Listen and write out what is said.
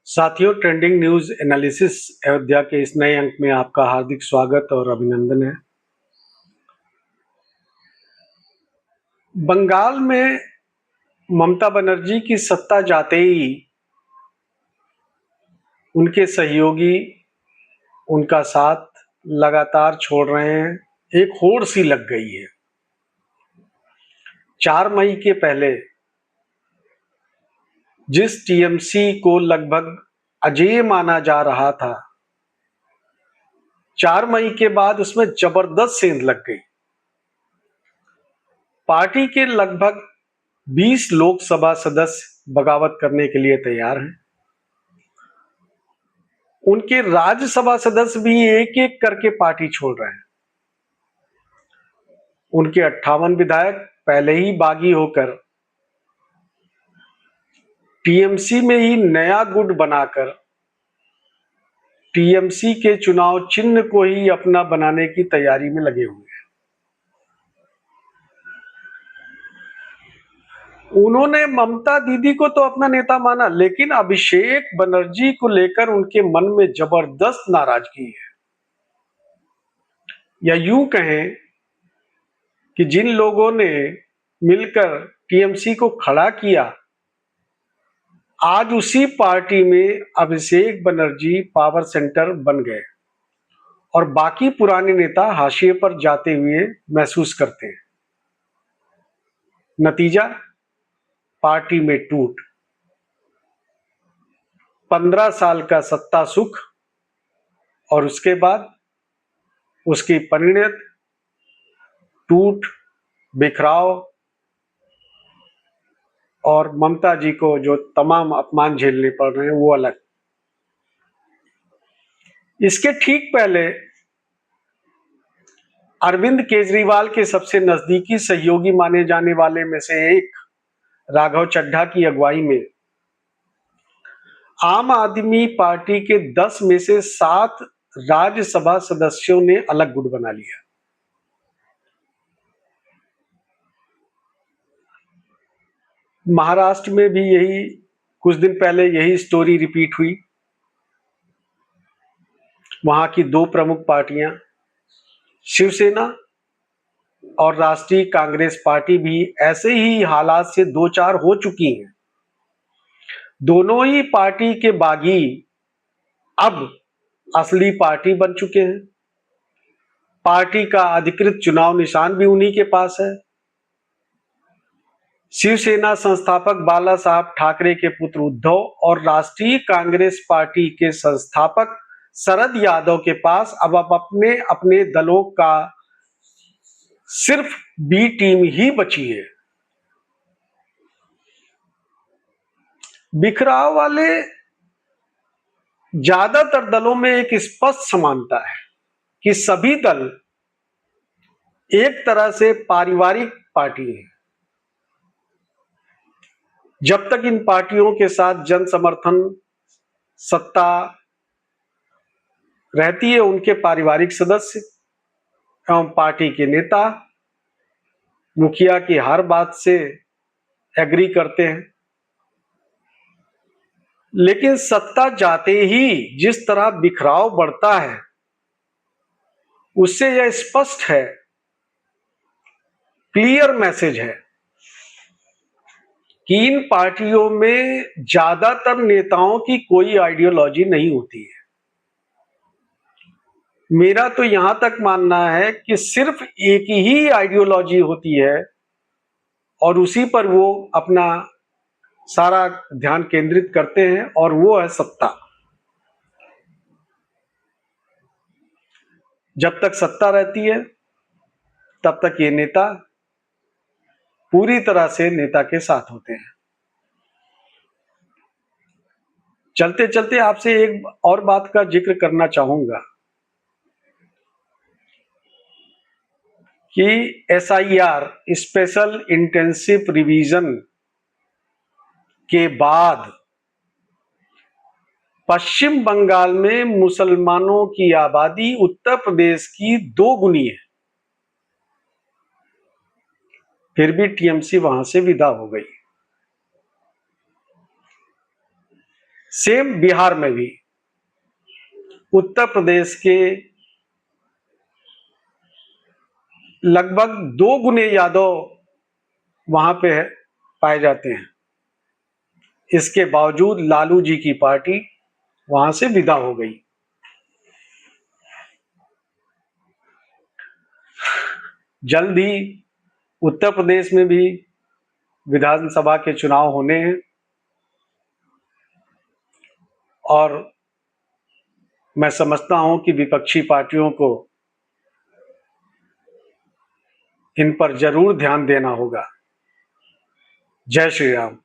साथियों, trending news analysis Ayodhya के इस नए अंक में आपका हार्दिक स्वागत और अभिनंदन है। बंगाल में ममता बनर्जी की सत्ता जाते ही उनके सहयोगी उनका साथ लगातार छोड़ रहे हैं। एक होड़ सी लग गई है। 4 मई के पहले जिस टीएमसी को लगभग अजेय माना जा रहा था, 4 मई के बाद उसमें जबरदस्त सेंध लग गई। पार्टी के लगभग 20 लोकसभा सदस्य बगावत करने के लिए तैयार हैं। उनके राज्यसभा सदस्य भी एक एक करके पार्टी छोड़ रहे हैं। उनके 58 विधायक पहले ही बागी होकर टीएमसी में ही नया गुट बनाकर टीएमसी के चुनाव चिन्ह को ही अपना बनाने की तैयारी में लगे हुए हैं। उन्होंने ममता दीदी को तो अपना नेता माना, लेकिन अभिषेक बनर्जी को लेकर उनके मन में जबरदस्त नाराजगी है। या यूं कहें कि जिन लोगों ने मिलकर टीएमसी को खड़ा किया, आज उसी पार्टी में अभिषेक बनर्जी पावर सेंटर बन गए और बाकी पुराने नेता हाशिए पर जाते हुए महसूस करते हैं। नतीजा, पार्टी में टूट। 15 साल का सत्ता सुख और उसके बाद उसकी परिणत टूट, बिखराव और ममता जी को जो तमाम अपमान झेलने पड़ रहे हैं वो अलग। इसके ठीक पहले अरविंद केजरीवाल के सबसे नजदीकी सहयोगी माने जाने वाले में से एक राघव चड्ढा की अगुवाई में आम आदमी पार्टी के 10 में से 7 राज्यसभा सदस्यों ने अलग गुट बना लिया। महाराष्ट्र में भी कुछ दिन पहले यही स्टोरी रिपीट हुई। वहां की 2 प्रमुख पार्टियां शिवसेना और राष्ट्रीय कांग्रेस पार्टी भी ऐसे ही हालात से दो चार हो चुकी हैं। दोनों ही पार्टी के बागी अब असली पार्टी बन चुके हैं। पार्टी का अधिकृत चुनाव निशान भी उन्हीं के पास है। शिवसेना संस्थापक बाला साहब ठाकरे के पुत्र उद्धव और राष्ट्रीय कांग्रेस पार्टी के संस्थापक शरद यादव के पास अब अपने अपने दलों का सिर्फ बी टीम ही बची है। बिखराव वाले ज्यादातर दलों में एक स्पष्ट समानता है कि सभी दल एक तरह से पारिवारिक पार्टी है। जब तक इन पार्टियों के साथ जन समर्थन सत्ता रहती है, उनके पारिवारिक सदस्य एवं पार्टी के नेता मुखिया की हर बात से एग्री करते हैं। लेकिन सत्ता जाते ही जिस तरह बिखराव बढ़ता है, उससे यह स्पष्ट है, क्लियर मैसेज है कि इन पार्टियों में ज्यादातर नेताओं की कोई आइडियोलॉजी नहीं होती है। मेरा तो यहां तक मानना है कि सिर्फ एक ही आइडियोलॉजी होती है और उसी पर वो अपना सारा ध्यान केंद्रित करते हैं, और वो है सत्ता। जब तक सत्ता रहती है तब तक ये नेता पूरी तरह से नेता के साथ होते हैं। चलते चलते आपसे एक और बात का जिक्र करना चाहूंगा कि एसआईआर स्पेशल इंटेंसिव रिवीजन के बाद पश्चिम बंगाल में मुसलमानों की आबादी उत्तर प्रदेश की 2 गुनी है। फिर भी टीएमसी वहां से विदा हो गई। सेम बिहार में भी उत्तर प्रदेश के लगभग 2 गुने यादव वहां पे पाए जाते हैं। इसके बावजूद लालू जी की पार्टी वहां से विदा हो गई। जल्द ही उत्तर प्रदेश में भी विधानसभा के चुनाव होने हैं और मैं समझता हूं कि विपक्षी पार्टियों को इन पर जरूर ध्यान देना होगा। जय श्री राम।